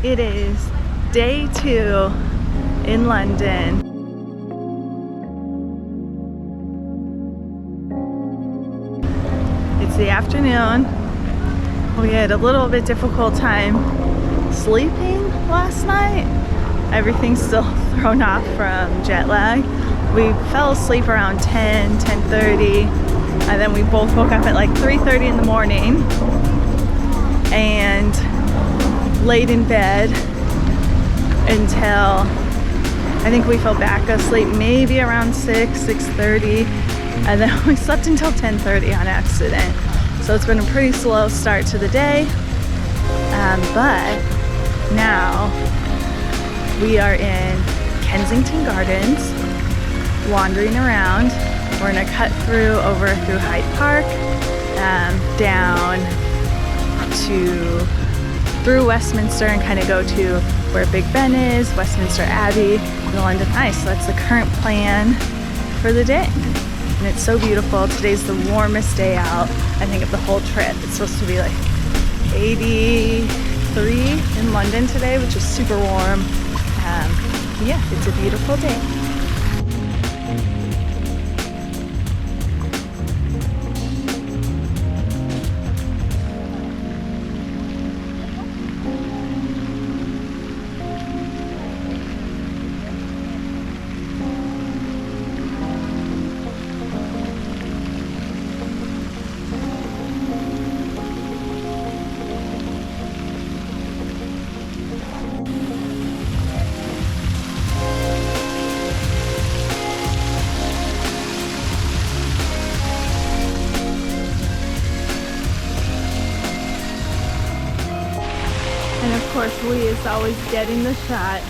It is day 2 in London. It's the afternoon. We had a little bit difficult time sleeping last night. Everything's still thrown off from jet lag. We fell asleep around 10:30, and then we both woke up at like 3:30 in the morning and laid in bed until I think we fell back asleep maybe around 6:30, and then we slept until 10:30 on accident. So it's been a pretty slow start to the day, but now we are in Kensington Gardens, wandering around. We're gonna cut through Hyde Park, down through Westminster, and kind of go to where Big Ben is, Westminster Abbey, and the London Eye. So that's the current plan for the day. And it's so beautiful. Today's the warmest day out, I think, of the whole trip. It's supposed to be like 83 in London today, which is super warm. Yeah, it's a beautiful day. And of course, Lee is always getting the shot.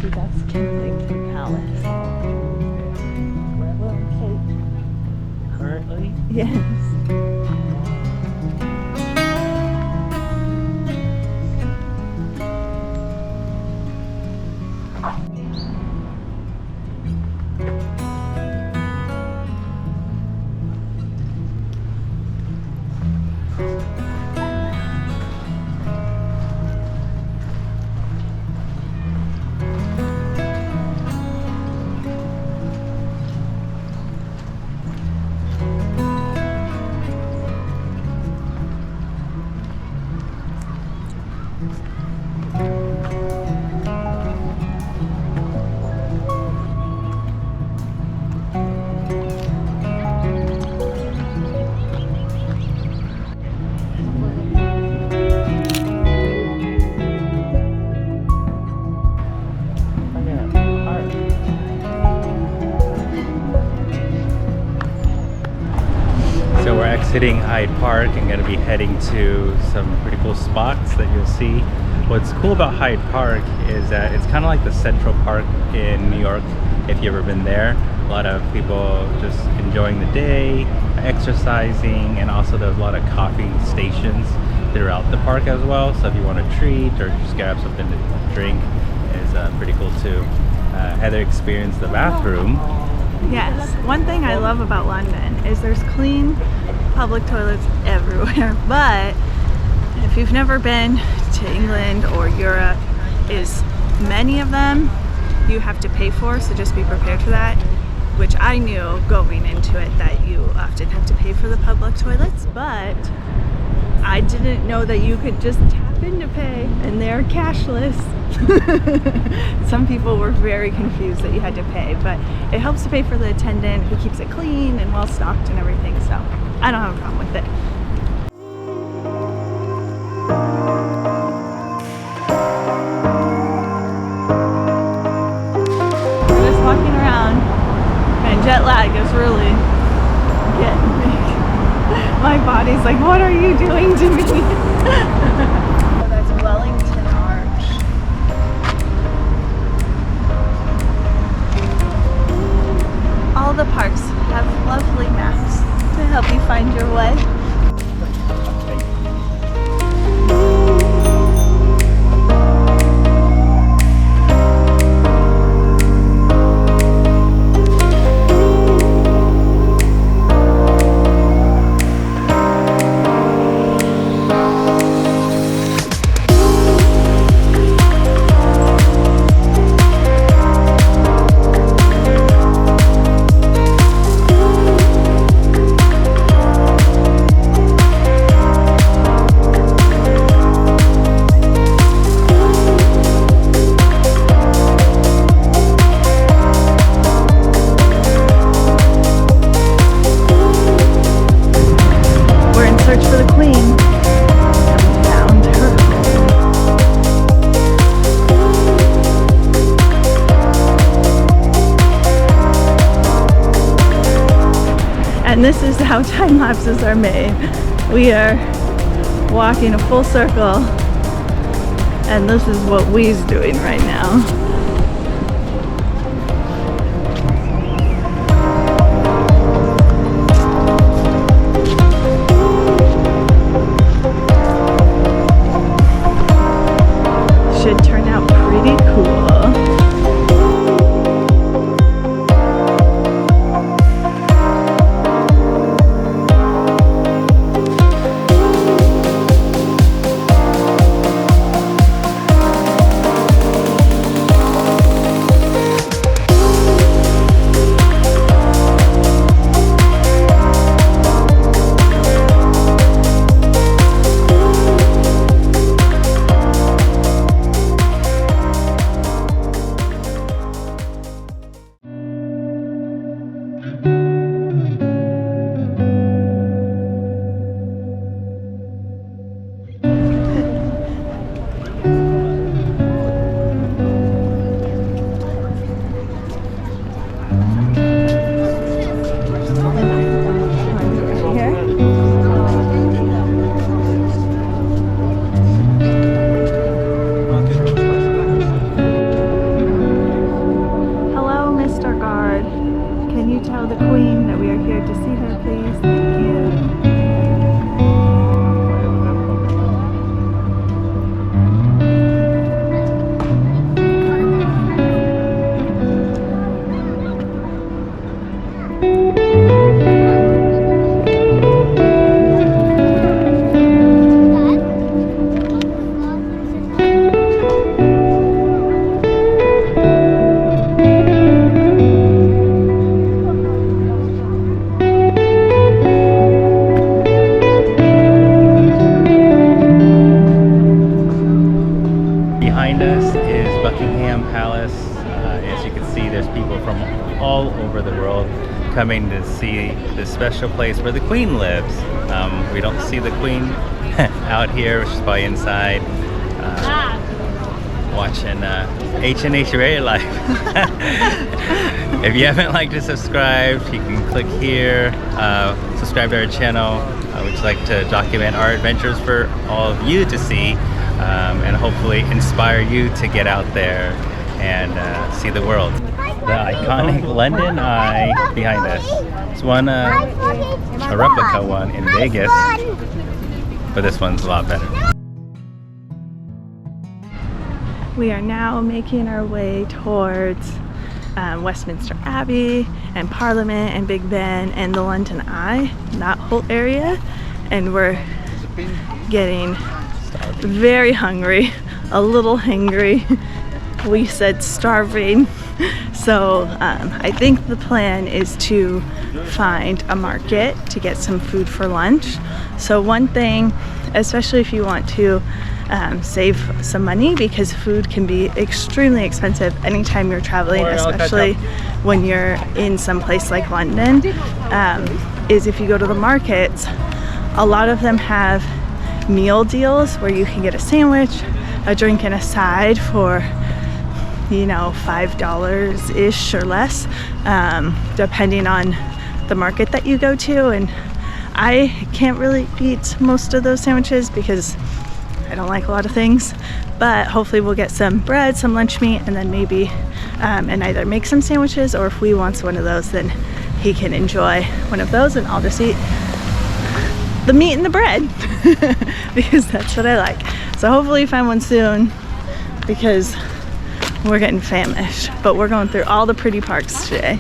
See, that's Kensington Palace. Currently? Yes. So we're exiting Hyde Park and going to be heading to some pretty cool spots that you'll see. What's cool about Hyde Park is that it's kind of like the Central Park in New York, if you've ever been there. A lot of people just enjoying the day, exercising, and also there's a lot of coffee stations throughout the park as well. So if you want a treat or just grab something to drink, it's pretty cool too. Heather experienced the bathroom. Yes. One thing I love about London is there's clean public toilets everywhere. But if you've never been to England or Europe, is many of them you have to pay for, so just be prepared for that. Which I knew going into it, that you often have to pay for the public toilets, but I didn't know that you could just tap in to pay, and they're cashless. Some people were very confused that you had to pay, but it helps to pay for the attendant who keeps it clean and well stocked and everything, so I don't have a problem with it. We're just walking around, and jet lag is really getting me. My body's like, what are you doing to me? And this is how time lapses are made. We are walking a full circle, and this is what we's doing right now. Should turn out pretty cool. Behind us is Buckingham Palace. As you can see, there's people from all over the world coming to see this special place where the Queen lives. We don't see the Queen out here, which is probably inside watching H&H Rare Life. If you haven't liked or subscribed, you can click here, subscribe to our channel. We just like to document our adventures for all of you to see, and hopefully inspire you to get out there and see the world. The iconic London Eye behind us. It's one, a replica one in Vegas, but this one's a lot better. We are now making our way towards Westminster Abbey and Parliament and Big Ben and the London Eye, that whole area, and we're getting very hungry, a little hangry. We said starving. So I think the plan is to find a market to get some food for lunch. So one thing, especially if you want to save some money, because food can be extremely expensive anytime you're traveling, especially when you're in some place like London, is if you go to the markets, a lot of them have meal deals where you can get a sandwich, a drink, and a side for, you know, $5-ish or less, depending on the market that you go to. And I can't really eat most of those sandwiches because I don't like a lot of things, but hopefully we'll get some bread, some lunch meat, and then maybe and either make some sandwiches, or if we wants one of those, then he can enjoy one of those and I'll just eat the meat and the bread because that's what I like. So hopefully find one soon because we're getting famished, but we're going through all the pretty parks today.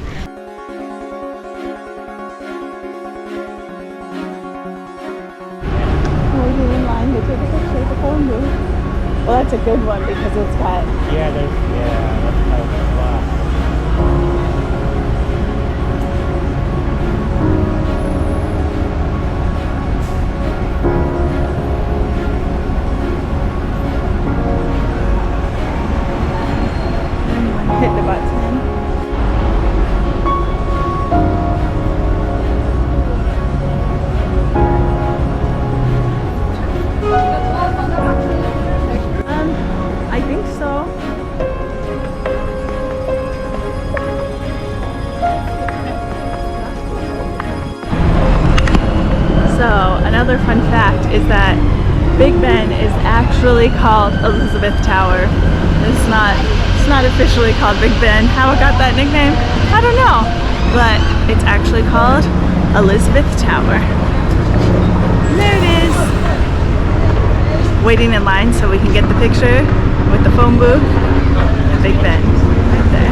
Well, that's a good one because it's got... Yeah, that's kind of a spot. Hit the button. I think so. Big Ben is actually called Elizabeth Tower. It's not officially called Big Ben. How it got that nickname, I don't know. But it's actually called Elizabeth Tower. And there it is. Waiting in line so we can get the picture with the phone booth. The Big Ben right there.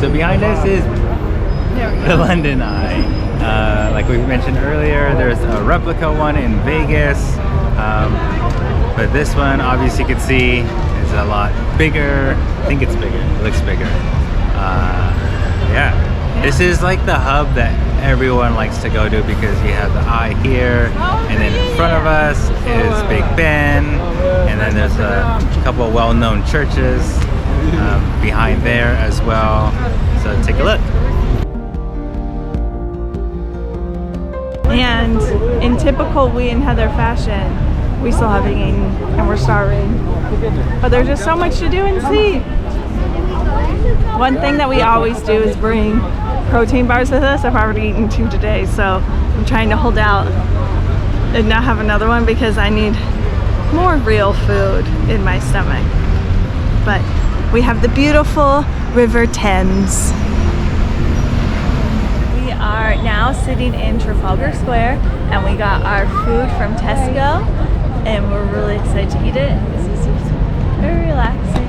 So behind us is the London Eye. Like we mentioned earlier, there's a replica one in Vegas, but this one, obviously, you can see is a lot bigger. I think it's bigger. It looks bigger. Yeah, this is like the hub that everyone likes to go to because you have the Eye here, and then in front of us is Big Ben, and then there's a couple of well-known churches behind there as well. So take a look. And in typical We and Heather fashion, we still haven't eaten and we're starving. But there's just so much to do and see. One thing that we always do is bring protein bars with us. I've already eaten 2 today, so I'm trying to hold out and not have another one because I need more real food in my stomach. But we have the beautiful River Thames. We are now sitting in Trafalgar Square and we got our food from Tesco and we're really excited to eat it. This is just very relaxing.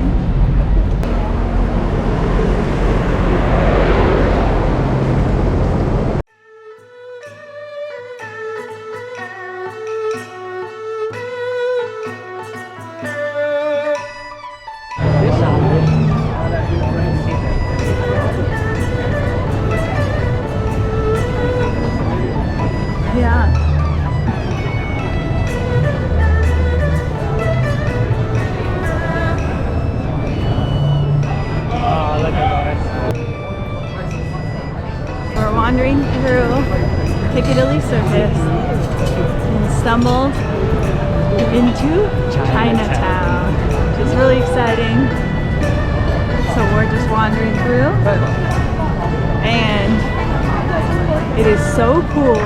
Yeah. We're wandering through Piccadilly Circus and stumbled into Chinatown, which is really exciting. So we're just wandering through and it is so cool.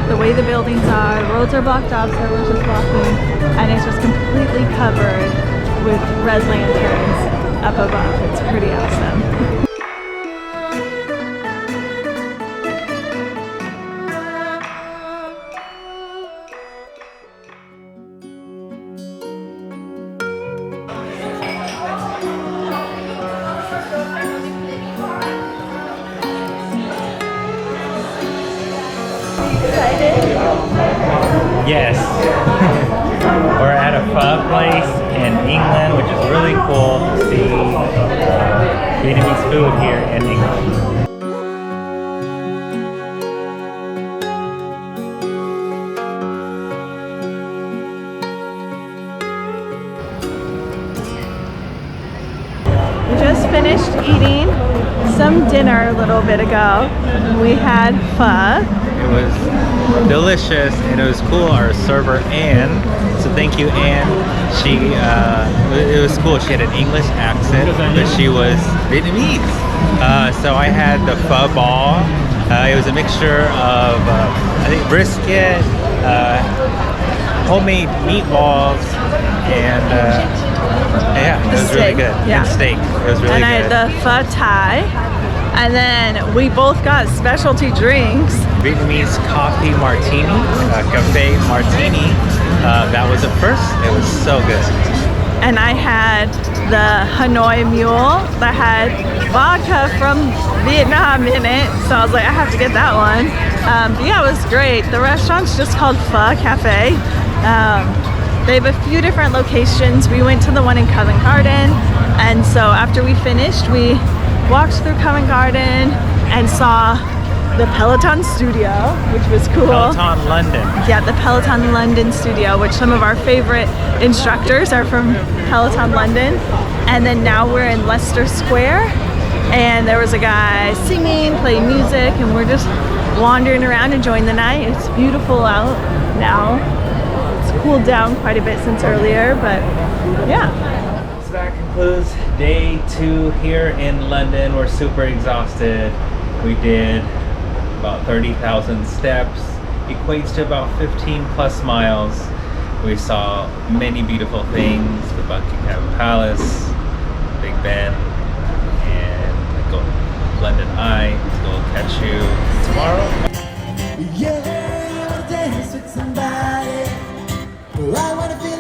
The way the buildings are, roads are blocked off, so we're just walking, and it's just completely covered with red lanterns up above. It's pretty awesome. Yes. We're at a pho place in England, which is really cool to see Vietnamese food here in England. We just finished eating some dinner a little bit ago. We had pho. It was delicious and it was cool. Our server Anne, so thank you Anne, she it was cool. She had an English accent but she was Vietnamese. So I had the pho ball. It was a mixture of I think brisket, homemade meatballs, and yeah, it was really good. Yeah. And steak. It was really And good. I had the pho thai. And then we both got specialty drinks. Vietnamese coffee martini, cafe martini. That was the first. It was so good. And I had the Hanoi Mule that had vodka from Vietnam in it. So I was like, I have to get that one. But yeah, it was great. The restaurant's just called Pho Cafe. They have a few different locations. We went to the one in Covent Garden. And so after we finished, we walked through Covent Garden and saw the Peloton studio, which was cool. Peloton London. Yeah, the Peloton London studio, which some of our favorite instructors are from Peloton London. And then now we're in Leicester Square, and there was a guy singing, playing music, and we're just wandering around enjoying the night. It's beautiful out now. It's cooled down quite a bit since earlier, but yeah. So that concludes day 2 here in London. We're super exhausted. We did about 30,000 steps, equates to about 15 plus miles. We saw many beautiful things, the Buckingham Palace, Big Ben, and go London Eye. So we'll catch you tomorrow. Yeah, I wanna dance with somebody. Well, I wanna feel